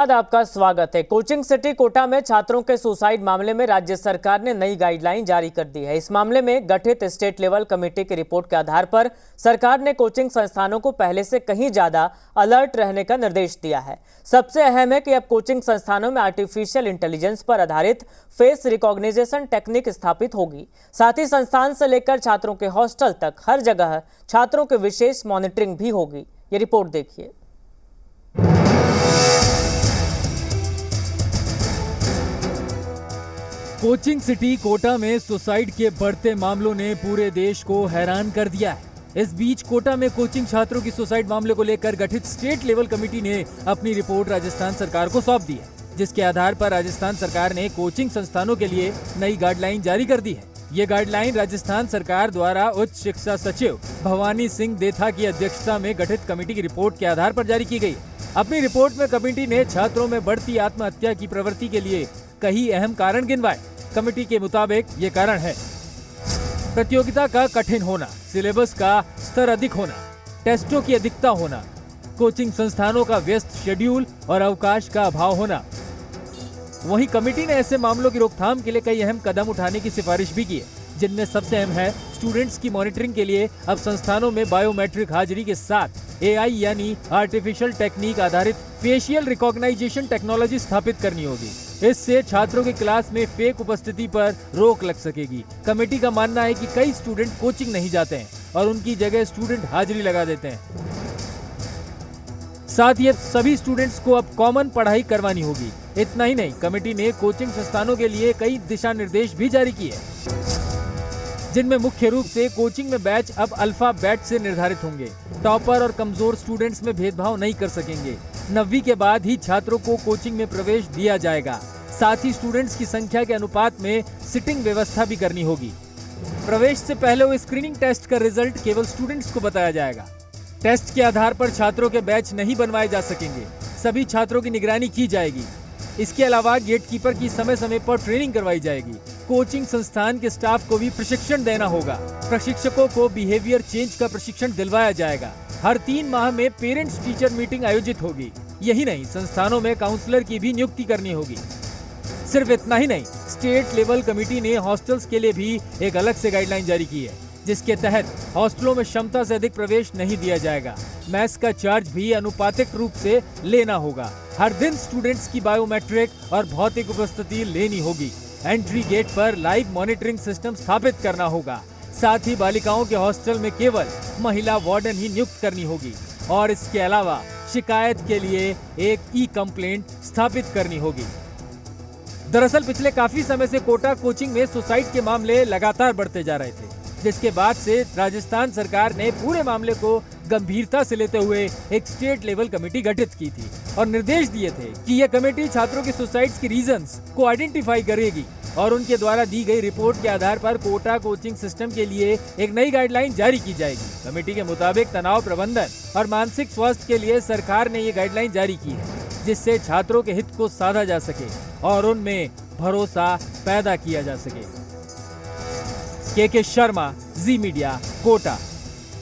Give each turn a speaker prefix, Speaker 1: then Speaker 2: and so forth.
Speaker 1: आपका स्वागत है। कोचिंग सिटी कोटा में छात्रों के सुसाइड मामले में राज्य सरकार ने नई गाइडलाइन जारी कर दी है। इस मामले में गठित स्टेट लेवल कमेटी की रिपोर्ट के आधार पर सरकार ने कोचिंग संस्थानों को पहले से कहीं ज्यादा अलर्ट रहने का निर्देश दिया है। सबसे अहम है कि अब कोचिंग संस्थानों में आर्टिफिशियल इंटेलिजेंस पर आधारित फेस रिकॉग्निशन टेक्निक स्थापित होगी। साथ ही संस्थान से लेकर छात्रों के हॉस्टल तक हर जगह छात्रों की विशेष मॉनिटरिंग भी होगी। ये रिपोर्ट देखिए।
Speaker 2: कोचिंग सिटी कोटा में सुसाइड के बढ़ते मामलों ने पूरे देश को हैरान कर दिया है। इस बीच कोटा में कोचिंग छात्रों की सुसाइड मामले को लेकर गठित स्टेट लेवल कमेटी ने अपनी रिपोर्ट राजस्थान सरकार को सौंप दी है, जिसके आधार पर राजस्थान सरकार ने कोचिंग संस्थानों के लिए नई गाइडलाइन जारी कर दी है। ये गाइडलाइन राजस्थान सरकार द्वारा उच्च शिक्षा सचिव भवानी सिंह देथा की अध्यक्षता में गठित कमेटी की रिपोर्ट के आधार पर जारी की गई है। अपनी रिपोर्ट में कमेटी ने छात्रों में बढ़ती आत्महत्या की प्रवृत्ति के लिए कई अहम कारण गिनवाए। कमेटी के मुताबिक ये कारण है: प्रतियोगिता का कठिन होना, सिलेबस का स्तर अधिक होना, टेस्टों की अधिकता होना, कोचिंग संस्थानों का व्यस्त शेड्यूल और अवकाश का अभाव होना। वहीं कमेटी ने ऐसे मामलों की रोकथाम के लिए कई अहम कदम उठाने की सिफारिश भी की है, जिनमें सबसे अहम है स्टूडेंट्स की मॉनिटरिंग के लिए अब संस्थानों में बायोमेट्रिक हाजिरी के साथ एआई यानी आर्टिफिशियल टेक्निक आधारित फेशियल रिकॉग्नाइजेशन टेक्नोलॉजी स्थापित करनी होगी। इससे छात्रों की क्लास में फेक उपस्थिति पर रोक लग सकेगी। कमेटी का मानना है कि कई स्टूडेंट कोचिंग नहीं जाते हैं और उनकी जगह स्टूडेंट हाजिरी लगा देते हैं। साथ ही सभी स्टूडेंट्स को अब कॉमन पढ़ाई करवानी होगी। इतना ही नहीं, कमेटी ने कोचिंग संस्थानों के लिए कई दिशा निर्देश भी जारी किए, जिनमें मुख्य रूप से कोचिंग में बैच अब अल्फा बैच से निर्धारित होंगे। टॉपर और कमजोर स्टूडेंट्स में भेदभाव नहीं कर सकेंगे। 9वीं के बाद ही छात्रों को कोचिंग में प्रवेश दिया जाएगा। साथ ही स्टूडेंट्स की संख्या के अनुपात में सिटिंग व्यवस्था भी करनी होगी। प्रवेश से पहले वो स्क्रीनिंग टेस्ट का रिजल्ट केवल स्टूडेंट्स को बताया जाएगा। टेस्ट के आधार पर छात्रों के बैच नहीं बनवाए जा सकेंगे। सभी छात्रों की निगरानी की जाएगी। इसके अलावा गेटकीपर की समय समय पर ट्रेनिंग करवाई जाएगी। कोचिंग संस्थान के स्टाफ को भी प्रशिक्षण देना होगा। प्रशिक्षकों को बिहेवियर चेंज का प्रशिक्षण दिलवाया जाएगा। हर 3 माह में पेरेंट्स टीचर मीटिंग आयोजित होगी। यही नहीं, संस्थानों में काउंसलर की भी नियुक्ति करनी होगी। सिर्फ इतना ही नहीं, स्टेट लेवल कमेटी ने हॉस्टल्स के लिए भी एक अलग से गाइडलाइन जारी की है, जिसके तहत हॉस्टलों में क्षमता से अधिक प्रवेश नहीं दिया जाएगा। मेस का चार्ज भी अनुपातिक रूप से लेना होगा। हर दिन स्टूडेंट्स की बायोमेट्रिक और भौतिक उपस्थिति लेनी होगी। एंट्री गेट पर लाइव मॉनिटरिंग सिस्टम स्थापित करना होगा। साथ ही बालिकाओं के हॉस्टल में केवल महिला वार्डन ही नियुक्त करनी होगी और इसके अलावा शिकायत के लिए एक ई-कंप्लेंट स्थापित करनी होगी। दरअसल पिछले काफी समय से कोटा कोचिंग में सुसाइड के मामले लगातार बढ़ते जा रहे थे, जिसके बाद से राजस्थान सरकार ने पूरे मामले को गंभीरता से लेते हुए एक स्टेट लेवल कमेटी गठित की थी और निर्देश दिए थे कि यह कमेटी छात्रों की सुसाइड्स की रीजंस को आइडेंटिफाई करेगी और उनके द्वारा दी गई रिपोर्ट के आधार पर कोटा कोचिंग सिस्टम के लिए एक नई गाइडलाइन जारी की जाएगी। कमेटी के मुताबिक तनाव प्रबंधन और मानसिक स्वास्थ्य के लिए सरकार ने ये गाइडलाइन जारी की है, जिससे छात्रों के हित को साधा जा सके और उनमें भरोसा पैदा किया जा सके। के शर्मा, जी मीडिया, कोटा।